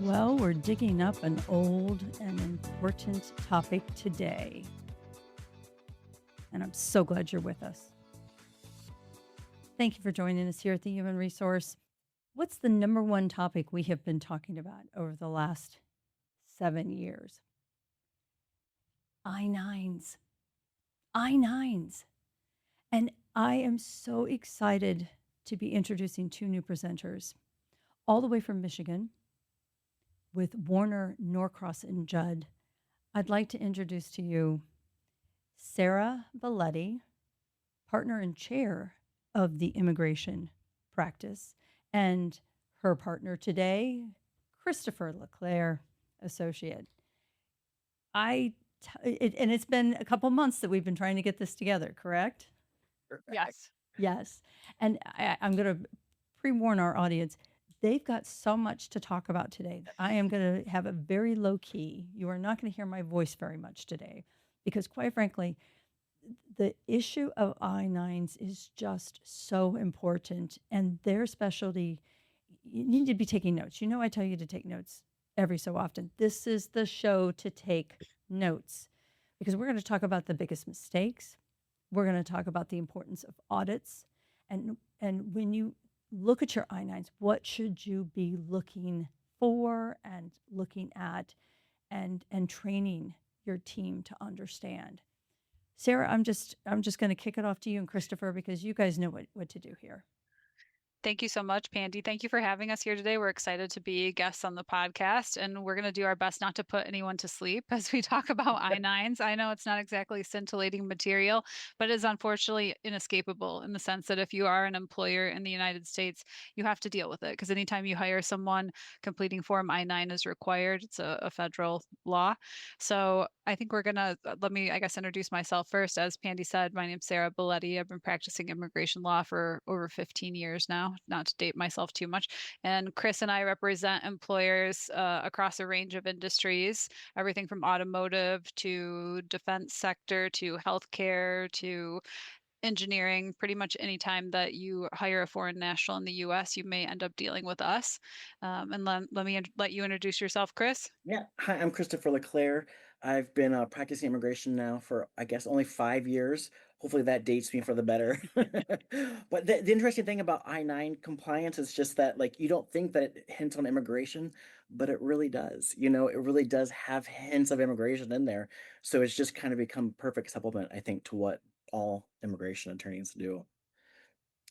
Well, we're digging up an old and important topic today, and I'm so glad you're with us. Thank you for joining us here at the Human Resource. What's the number one topic we have been talking about over the last 7 years? I-9s. I-9s. And I am so excited to be introducing two new presenters, all the way from Michigan, with Warner, Norcross and Judd. I'd like to introduce to you Sarah Bileti, partner and chair of the immigration practice, and her partner today, Christopher LeClair, associate. And it's been a couple months that we've been trying to get this together, correct? Yes. Yes. And I'm going to pre-warn our audience. They've got so much to talk about today. I am going to have a very low key. You are not going to hear my voice very much today because, quite frankly, the issue of I-9s is just so important, and their specialty, you need to be taking notes. You know, I tell you to take notes every so often. This is the show to take notes because we're going to talk about the biggest mistakes. We're going to talk about the importance of audits. And when you look at your I-9s, what should you be looking for and looking at and training your team to understand? Sarah, I'm just going to kick it off to you and Christopher because you guys know what to do here. Thank you so much, Pandy. Thank you for having us here today. We're excited to be guests on the podcast, and we're going to do our best not to put anyone to sleep as we talk about I-9s. I know it's not exactly scintillating material, but it is unfortunately inescapable in the sense that if you are an employer in the United States, you have to deal with it because anytime you hire someone, completing Form I-9 is required. It's a federal law. So I think we're going to, let me, I guess, introduce myself first. As Pandy said, my name's Sarah Bileti. I've been practicing immigration law for over 15 years now, not to date myself too much. And Chris and I represent employers across a range of industries, everything from automotive to defense sector to healthcare to engineering. Pretty much any time that you hire a foreign national in the US, you may end up dealing with us. And let me let you introduce yourself, Chris. Yeah. Hi, I'm Christopher LeClair. I've been practicing immigration now for, I guess, only 5 years. Hopefully that dates me for the better. But the interesting thing about I-9 compliance is just that, like, you don't think that it hints on immigration, but it really does. You know, it really does have hints of immigration in there. So it's just kind of become perfect supplement, I think, to what all immigration attorneys do.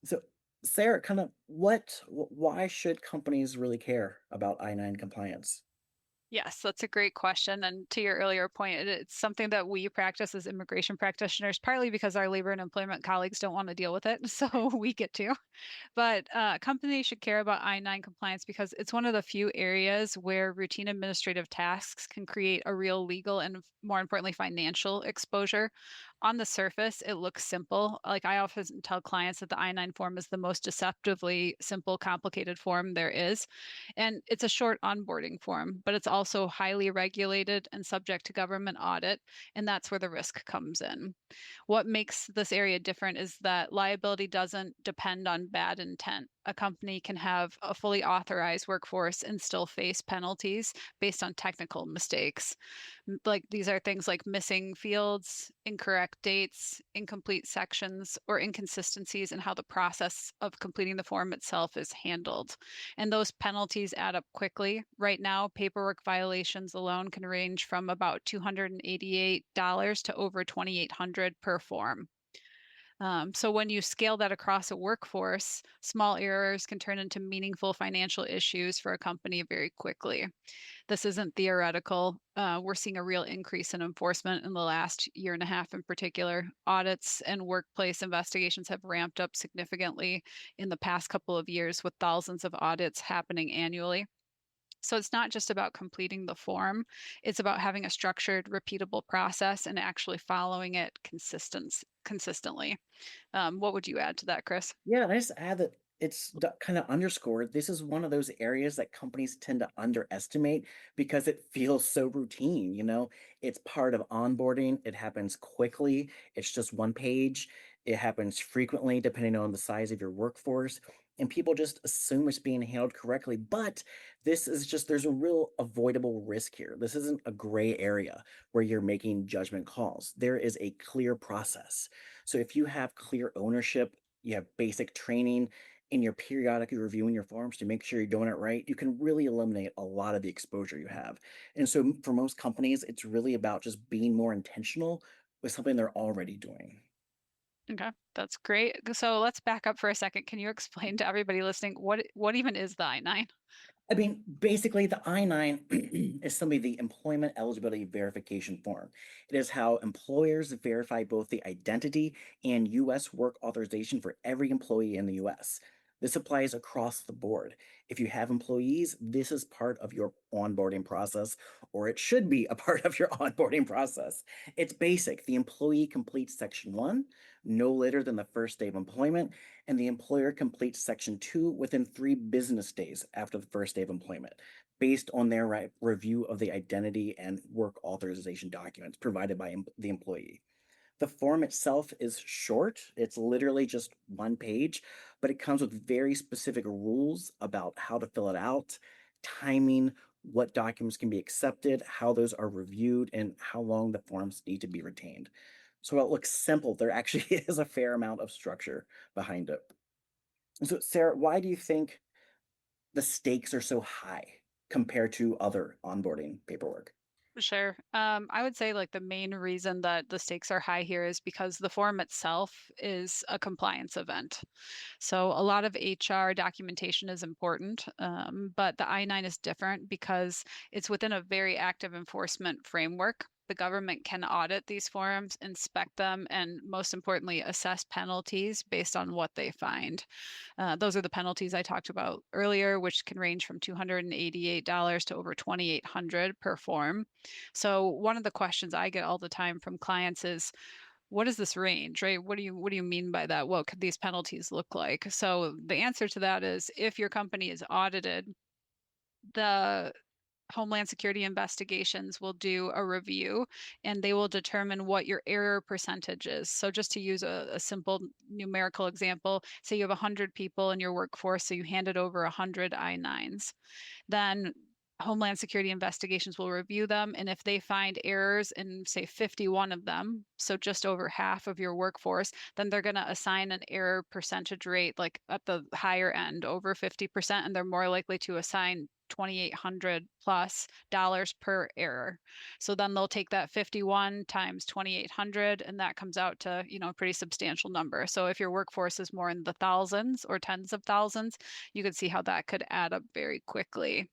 So, Sarah, kind of why should companies really care about I-9 compliance? Yes, that's a great question. And to your earlier point, it's something that we practice as immigration practitioners, partly because our labor and employment colleagues don't want to deal with it. So we get to. But companies should care about I-9 compliance because it's one of the few areas where routine administrative tasks can create a real legal and, more importantly, financial exposure. On the surface, it looks simple. Like I often tell clients that the I-9 form is the most deceptively simple, complicated form there is. And it's a short onboarding form, but it's also highly regulated and subject to government audit. And that's where the risk comes in. What makes this area different is that liability doesn't depend on bad intent. A company can have a fully authorized workforce and still face penalties based on technical mistakes. Like these are things like missing fields, incorrect dates, incomplete sections, or inconsistencies in how the process of completing the form itself is handled. And those penalties add up quickly. Right now, paperwork violations alone can range from about $288 to over $2,800 per form. So when you scale that across a workforce, small errors can turn into meaningful financial issues for a company very quickly. This isn't theoretical. We're seeing a real increase in enforcement in the last year and a half in particular. Audits and workplace investigations have ramped up significantly in the past couple of years with thousands of audits happening annually. So it's not just about completing the form, it's about having a structured, repeatable process and actually following it consistently. What would you add to that, Chris? Yeah, and I just add that it's kind of underscored. This is one of those areas that companies tend to underestimate because it feels so routine. You know, it's part of onboarding. It happens quickly. It's just one page. It happens frequently, depending on the size of your workforce. and people just assume it's being handled correctly. But this is just, there's a real avoidable risk here. This isn't a gray area where you're making judgment calls. There is a clear process. So if you have clear ownership, you have basic training, and you're periodically reviewing your forms to make sure you're doing it right, you can really eliminate a lot of the exposure you have. And so for most companies, it's really about just being more intentional with something they're already doing. Okay, that's great. So let's back up for a second. Can you explain to everybody listening what even is the I-9? I mean, basically, the I-9 is simply the employment eligibility verification form. It is how employers verify both the identity and U.S. work authorization for every employee in the U.S. This applies across the board. If you have employees, this is part of your onboarding process, or it should be a part of your onboarding process. It's basic. The employee completes Section 1 no later than the first day of employment, and the employer completes Section 2 within 3 business days after the first day of employment, based on their review of the identity and work authorization documents provided by the employee. The form itself is short, it's literally just 1 page, but it comes with very specific rules about how to fill it out, timing, what documents can be accepted, how those are reviewed, and how long the forms need to be retained. So while it looks simple, there actually is a fair amount of structure behind it. So, Sarah, why do you think the stakes are so high compared to other onboarding paperwork? Sure. I would say like the main reason that the stakes are high here is because the form itself is a compliance event. So a lot of HR documentation is important, but the I-9 is different because it's within a very active enforcement framework. The government can audit these forms, inspect them, and most importantly, assess penalties based on what they find. Those are the penalties I talked about earlier, which can range from $288 to over $2,800 per form. So one of the questions I get all the time from clients is, what is this range, right? What do you mean by that? What could these penalties look like? So the answer to that is if your company is audited, the Homeland Security investigations will do a review and they will determine what your error percentage is. So, just to use a simple numerical example, say you have 100 people in your workforce, so you handed over 100 I-9s. Then Homeland Security investigations will review them. And if they find errors in, say, 51 of them, so just over half of your workforce, then they're going to assign an error percentage rate like at the higher end, over 50%, and they're more likely to assign 2,800 plus dollars per error. So then they'll take that 51 times 2,800, and that comes out to, a pretty substantial number. So if your workforce is more in the thousands or tens of thousands, you could see how that could add up very quickly.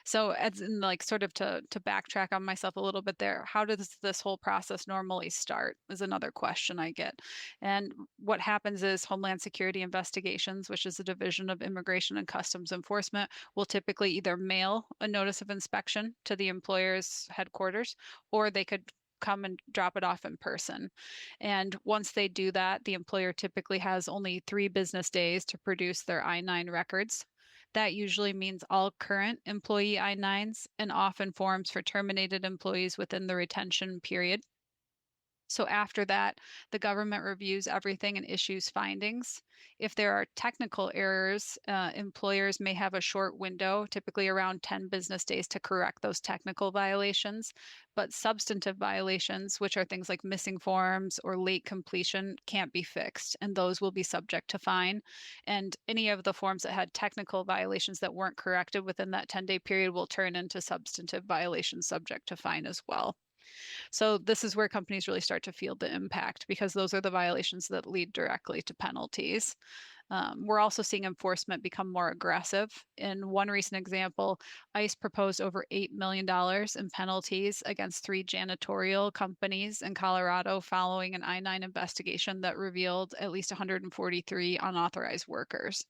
So as in like sort of to backtrack on myself a little bit there, how does this whole process normally start is another question I get. And what happens is Homeland Security Investigations, which is a division of Immigration and Customs Enforcement, will typically either mail a notice of inspection to the employer's headquarters, or they could come and drop it off in person. And once they do that, the employer typically has only 3 business days to produce their I-9 records. That usually means all current employee I-9s and often forms for terminated employees within the retention period. So after that, the government reviews everything and issues findings. If there are technical errors, employers may have a short window, typically around 10 business days, to correct those technical violations. But substantive violations, which are things like missing forms or late completion, can't be fixed, and those will be subject to fine. And any of the forms that had technical violations that weren't corrected within that 10-day period will turn into substantive violations subject to fine as well. So this is where companies really start to feel the impact because those are the violations that lead directly to penalties. We're also seeing enforcement become more aggressive. In one recent example, ICE proposed over $8 million in penalties against 3 janitorial companies in Colorado following an I-9 investigation that revealed at least 143 unauthorized workers.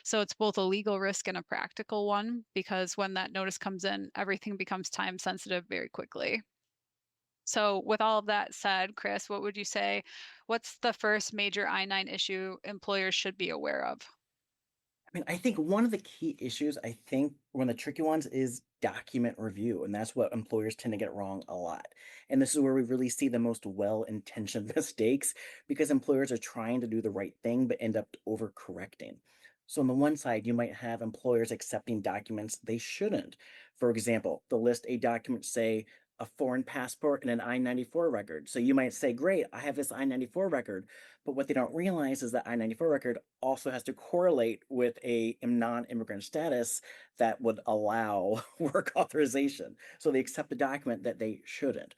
So it's both a legal risk and a practical one because when that notice comes in, everything becomes time sensitive very quickly. So, with all of that said, Chris, what would you say? What's the first major I-9 issue employers should be aware of? I mean, I think one of the key issues, I think one of the tricky ones is document review. And that's what employers tend to get wrong a lot. And this is where we really see the most well intentioned mistakes because employers are trying to do the right thing but end up overcorrecting. So, on the one side, you might have employers accepting documents they shouldn't. For example, they'll list a document, say, a foreign passport and an I-94 record. So you might say, great, I have this I-94 record. But what they don't realize is that I-94 record also has to correlate with a non-immigrant status that would allow work authorization. So they accept a document that they shouldn't.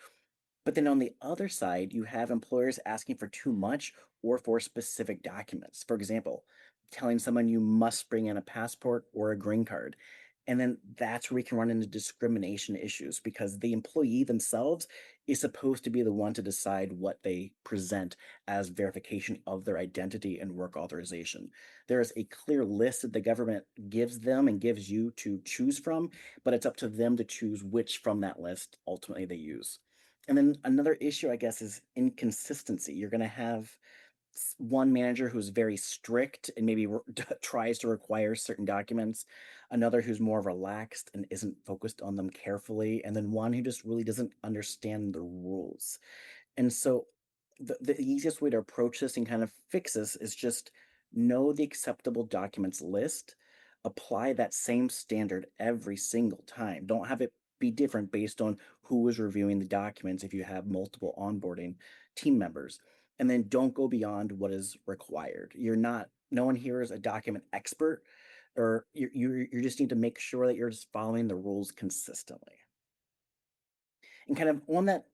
But then on the other side, you have employers asking for too much or for specific documents. For example, telling someone you must bring in a passport or a green card. And then that's where we can run into discrimination issues because the employee themselves is supposed to be the one to decide what they present as verification of their identity and work authorization. There is a clear list that the government gives them and gives you to choose from, but it's up to them to choose which from that list ultimately they use. And then another issue, I guess, is inconsistency. You're going to have one manager who's very strict and maybe tries to require certain documents, another who's more relaxed and isn't focused on them carefully, and then one who just really doesn't understand the rules. And so the easiest way to approach this and kind of fix this is just know the acceptable documents list, apply that same standard every single time. Don't have it be different based on who is reviewing the documents if you have multiple onboarding team members. And then don't go beyond what is required. You're not, no one here is a document expert, or you just need to make sure that you're just following the rules consistently. And kind of on that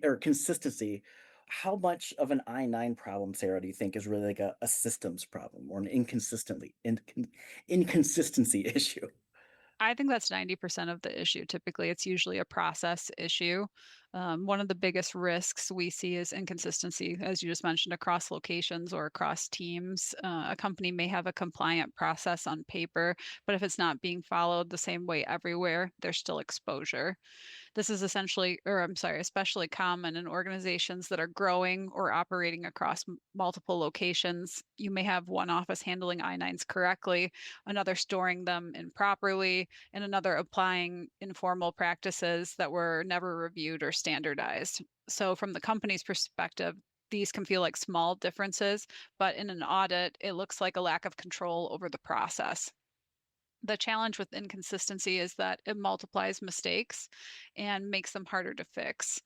or consistency, how much of an I-9 problem, Sarah, do you think is really like a systems problem or an inconsistency issue? I think that's 90% of the issue. Typically, it's usually a process issue. One of the biggest risks we see is inconsistency, as you just mentioned, across locations or across teams. A company may have a compliant process on paper, but if it's not being followed the same way everywhere, there's still exposure. This is essentially, or I'm sorry, especially common in organizations that are growing or operating across multiple locations. You may have one office handling I-9s correctly, another storing them improperly, and another applying informal practices that were never reviewed or standardized. So, from the company's perspective, these can feel like small differences, but in an audit, it looks like a lack of control over the process. The challenge with inconsistency is that it multiplies mistakes and makes them harder to fix.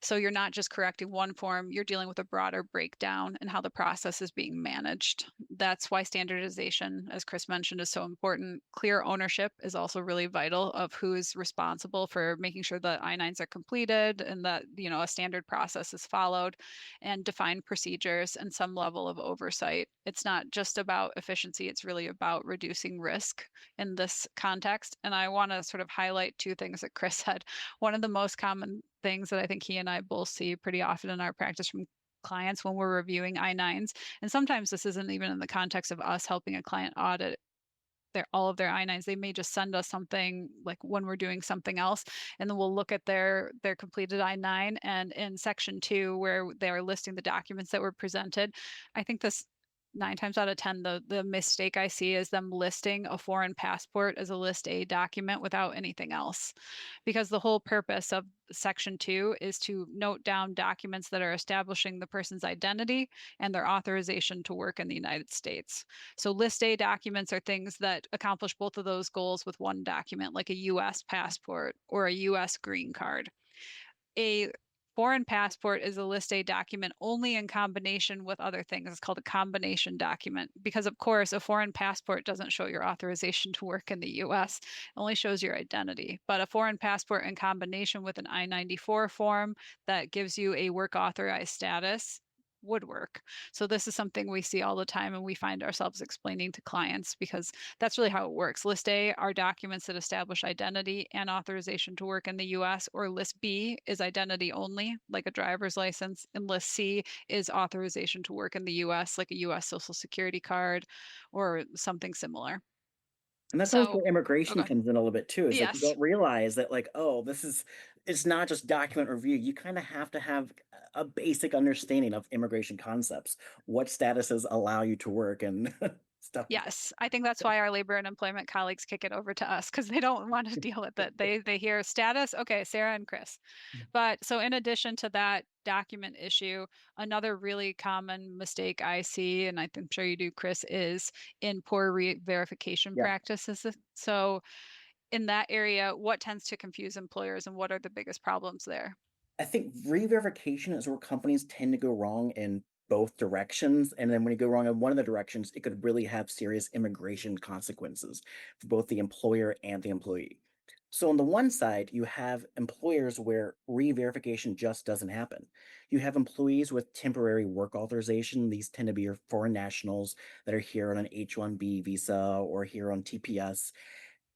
So you're not just correcting one form, you're dealing with a broader breakdown in how the process is being managed. That's why standardization, as Chris mentioned, is so important. Clear ownership is also really vital of who is responsible for making sure the I-9s are completed and that, a standard process is followed, and defined procedures and some level of oversight. It's not just about efficiency, it's really about reducing risk in this context. And I want to sort of highlight two things that Chris said. One of the most common things that I think he and I both see pretty often in our practice from clients when we're reviewing I-9s, and sometimes this isn't even in the context of us helping a client audit all of their I-9s. They may just send us something like when we're doing something else, and then we'll look at their completed I-9, and in section 2 where they're listing the documents that were presented, I think this 9 times out of 10, the mistake I see is them listing a foreign passport as a list A document without anything else. Because the whole purpose of section 2 is to note down documents that are establishing the person's identity and their authorization to work in the United States. So list A documents are things that accomplish both of those goals with one document, like a US passport or a US green card. A foreign passport is a list A document only in combination with other things. It's called a combination document because, of course, a foreign passport doesn't show your authorization to work in the US, it only shows your identity. But a foreign passport in combination with an I-94 form that gives you a work authorized status would work. So this is something we see all the time and we find ourselves explaining to clients because that's really how it works. List A are documents that establish identity and authorization to work in the US, or List B is identity only, like a driver's license, and List C is authorization to work in the US, like a US Social Security card or something similar. And that's always So, where immigration okay. comes in a little bit too. Is like you Yes. don't realize that like, oh, it's not just document review. You kind of have to have a basic understanding of immigration concepts, what statuses allow you to work and stuff. Yes, I think that's why our labor and employment colleagues kick it over to us because they don't want to deal with it. They hear status, okay, Sarah and Chris. But so in addition to that document issue, another really common mistake I see, and I'm sure you do, Chris, is in poor verification Yeah. practices. So in that area, what tends to confuse employers and what are the biggest problems there? I think re-verification is where companies tend to go wrong in both directions. And then when you go wrong in one of the directions, it could really have serious immigration consequences for both the employer and the employee. So on the one side, you have employers where re-verification just doesn't happen. You have employees with temporary work authorization. These tend to be your foreign nationals that are here on an H-1B visa or here on TPS,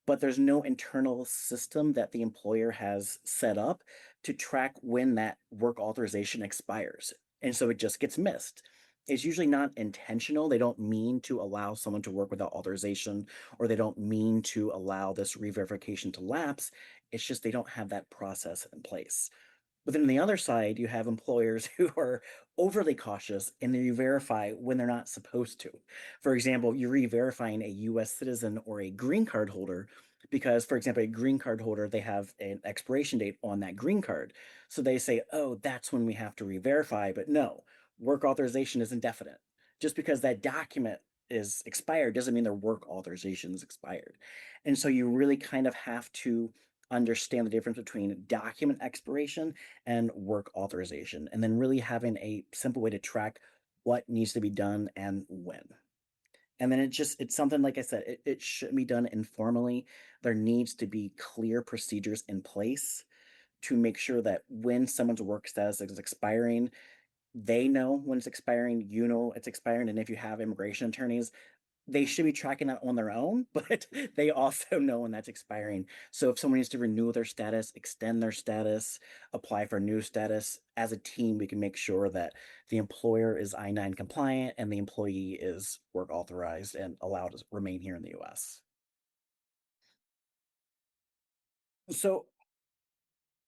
but there's no internal system that the employer has set up to track when that work authorization expires. And so it just gets missed. It's usually not intentional. They don't mean to allow someone to work without authorization, or they don't mean to allow this re-verification to lapse. It's just they don't have that process in place. But then on the other side, you have employers who are overly cautious and they re-verify when they're not supposed to. For example, you're re-verifying a US citizen or a green card holder because, for example, a green card holder, they have an expiration date on that green card. So they say, oh, that's when we have to re-verify. But no, work authorization is indefinite. Just because that document is expired doesn't mean their work authorization is expired. And so you really kind of have to understand the difference between document expiration and work authorization, and then really having a simple way to track what needs to be done and when. And then it's something like I said, it shouldn't be done informally. There needs to be clear procedures in place to make sure that when someone's work status is expiring, they know when it's expiring, you know it's expiring. And if you have immigration attorneys, they should be tracking that on their own, but they also know when that's expiring. So if someone needs to renew their status, extend their status, apply for new status, as a team, we can make sure that the employer is I-9 compliant and the employee is work authorized and allowed to remain here in the US. So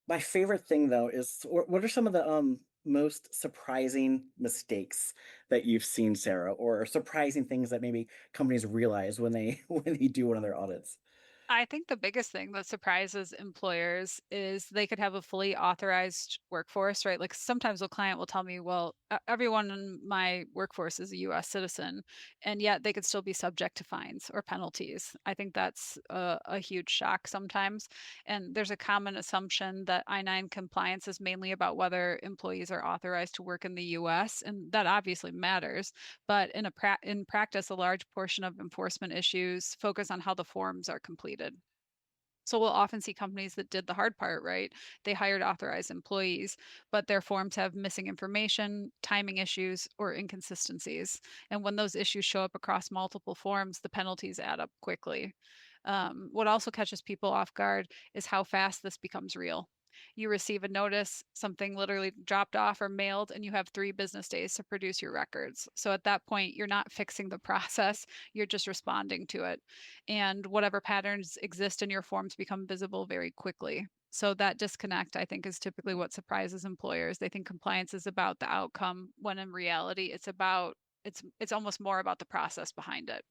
my favorite thing though is what are some of the most surprising mistakes that you've seen, Sarah, or surprising things that maybe companies realize when they when they do one of their audits? I think the biggest thing that surprises employers is they could have a fully authorized workforce, right? Like sometimes a client will tell me, well, everyone in my workforce is a US citizen, and yet they could still be subject to fines or penalties. I think that's a huge shock sometimes. And there's a common assumption that I-9 compliance is mainly about whether employees are authorized to work in the US, and that obviously matters. But in practice, a large portion of enforcement issues focus on how the forms are completed. So we'll often see companies that did the hard part, right? They hired authorized employees, but their forms have missing information, timing issues, or inconsistencies. And when those issues show up across multiple forms, the penalties add up quickly. What also catches people off guard is how fast this becomes real. You receive a notice, something literally dropped off or mailed, and you have 3 business days to produce your records. So at that point, you're not fixing the process, you're just responding to it. And whatever patterns exist in your forms become visible very quickly. So that disconnect, I think, is typically what surprises employers. They think compliance is about the outcome, when in reality, it's almost more about the process behind it.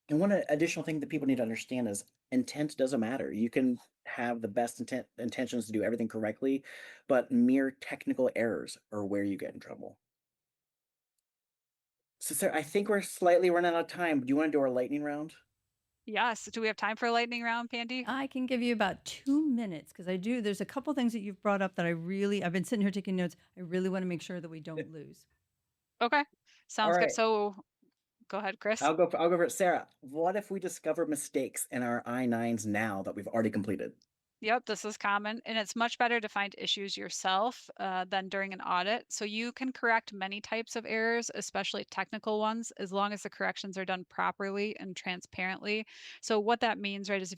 And one additional thing that people need to understand is intent doesn't matter. You can have the best intentions to do everything correctly, but mere technical errors are where you get in trouble. So, Sarah, I think we're slightly running out of time. Do you want to do our lightning round? Yes. Do we have time for a lightning round, Pandy? I can give you about 2 minutes because I do. There's a couple things that you've brought up that I've been sitting here taking notes. I really want to make sure that we don't lose. Okay. All Sounds good. right, So go ahead, Chris. I'll go for it. Sarah, what if we discover mistakes in our I-9s now that we've already completed? Yep, this is common, and it's much better to find issues yourself than during an audit. So you can correct many types of errors, especially technical ones, as long as the corrections are done properly and transparently. So what that means, right, is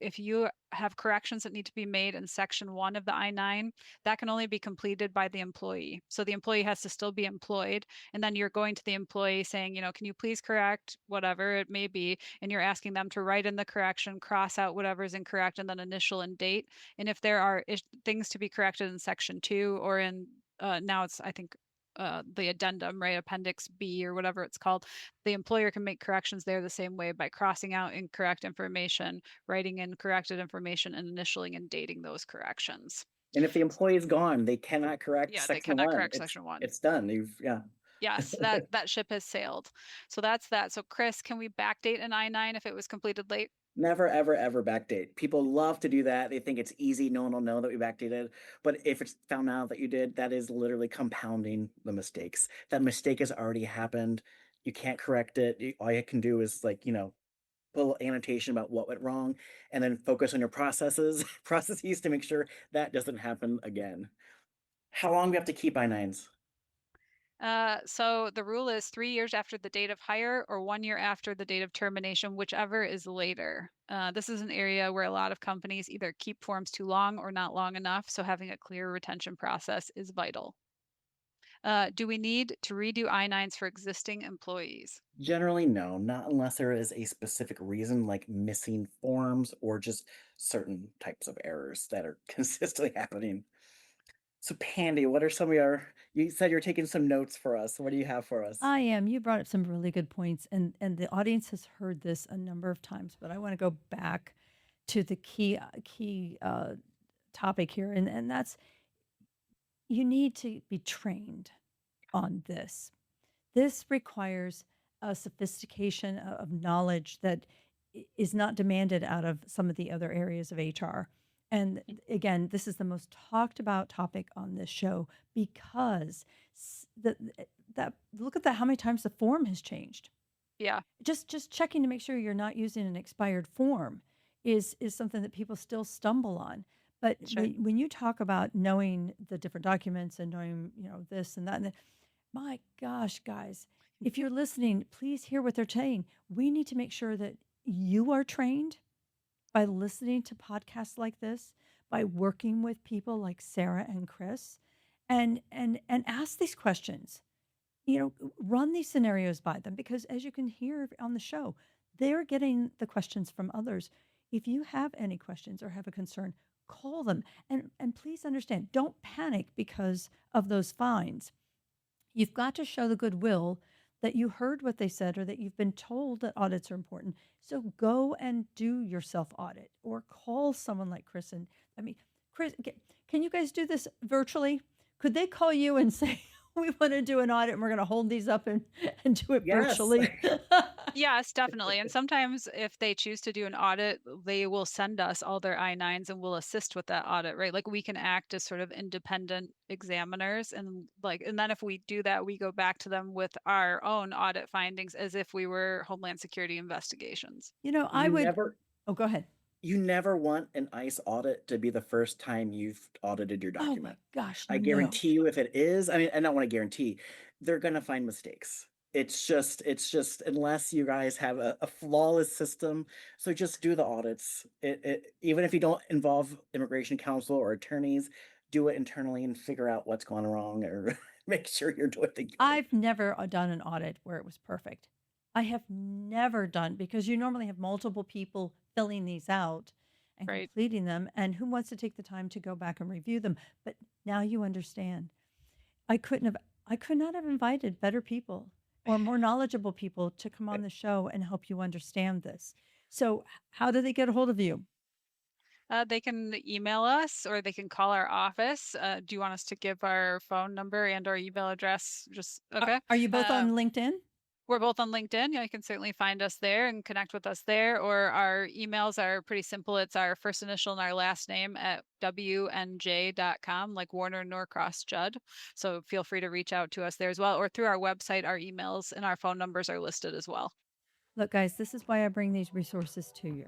if you have corrections that need to be made in section 1 of the I-9, that can only be completed by the employee. So the employee has to still be employed, and then you're going to the employee saying, can you please correct whatever it may be, and you're asking them to write in the correction, cross out whatever is incorrect, and then initial and date. And if there are things to be corrected in section 2 or in now it's I think the addendum, right? Appendix B or whatever it's called. The employer can make corrections there the same way by crossing out incorrect information, writing in corrected information, and initialing and dating those corrections. And if the employee is gone, they cannot correct Yeah, they section cannot 1. correct section 1. It's done. Yeah. Yes, that ship has sailed. So that's that. So Chris, can we backdate an I-9 if it was completed late? Never, ever, ever backdate. People love to do that. They think it's easy. No one will know that we backdated. But if it's found out that you did, that is literally compounding the mistakes. That mistake has already happened. You can't correct it. All you can do is put a little annotation about what went wrong and then focus on your processes to make sure that doesn't happen again. How long do we have to keep I-9s? So the rule is 3 years after the date of hire or 1 year after the date of termination, whichever is later. This is an area where a lot of companies either keep forms too long or not long enough, so having a clear retention process is vital. Do we need to redo I-9s for existing employees? Generally, no, not unless there is a specific reason like missing forms or just certain types of errors that are consistently happening. So, Pandy, what are some of you said you're taking some notes for us. What do you have for us? I am. You brought up some really good points, and the audience has heard this a number of times, but I want to go back to the key topic here, and that's you need to be trained on this. This requires a sophistication of knowledge that is not demanded out of some of the other areas of HR. And again, this is the most talked about topic on this show because that look at that how many times the form has changed. Yeah. Just checking to make sure you're not using an expired form is something that people still stumble on. But Sure. when you talk about knowing the different documents and knowing this and that, my gosh, guys, if you're listening, please hear what they're saying. We need to make sure that you are trained by listening to podcasts like this, by working with people like Sarah and Chris, and ask these questions. Run these scenarios by them because as you can hear on the show, they're getting the questions from others. If you have any questions or have a concern, call them. And please understand, don't panic because of those fines. You've got to show the goodwill that you heard what they said or that you've been told that audits are important. So go and do your self-audit or call someone like Chris. And Chris, can you guys do this virtually? Could they call you and say, we want to do an audit and we're going to hold these up and do it Yes. virtually? Yes, definitely. And sometimes if they choose to do an audit, they will send us all their I-9s and we'll assist with that audit, right? Like we can act as sort of independent examiners and then if we do that, we go back to them with our own audit findings as if we were Homeland Security investigations. I would. Oh, go ahead. You never want an ICE audit to be the first time you've audited your document. Oh my gosh, I guarantee you if it is, I don't want to guarantee, they're going to find mistakes. It's just unless you guys have a flawless system. So just do the audits. Even if you don't involve immigration counsel or attorneys, do it internally and figure out what's gone wrong or make sure you're doing things right. I've never done an audit where it was perfect. I have never done because you normally have multiple people filling these out and Right. completing them. And who wants to take the time to go back and review them? But now you understand. I could not have invited better people or more knowledgeable people to come on the show and help you understand this. So how do they get a hold of you? They can email us or they can call our office. Do you want us to give our phone number and our email address? Just okay. Are you both on LinkedIn? We're both on LinkedIn. Yeah, you can certainly find us there and connect with us there. Or our emails are pretty simple. It's our first initial and our last name at WNJ.com, like Warner Norcross Judd. So feel free to reach out to us there as well. Or through our website, our emails and our phone numbers are listed as well. Look, guys, this is why I bring these resources to you.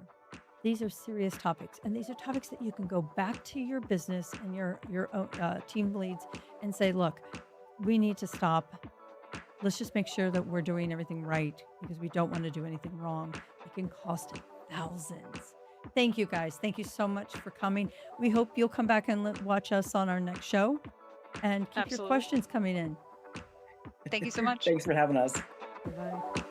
These are serious topics, and these are topics that you can go back to your business and your own, team leads and say, look, we need to stop. Let's just make sure that we're doing everything right because we don't want to do anything wrong. It can cost thousands. Thank you, guys. Thank you so much for coming. We hope you'll come back and watch us on our next show and keep your questions coming in. Thank you so much. Thanks for having us. Bye.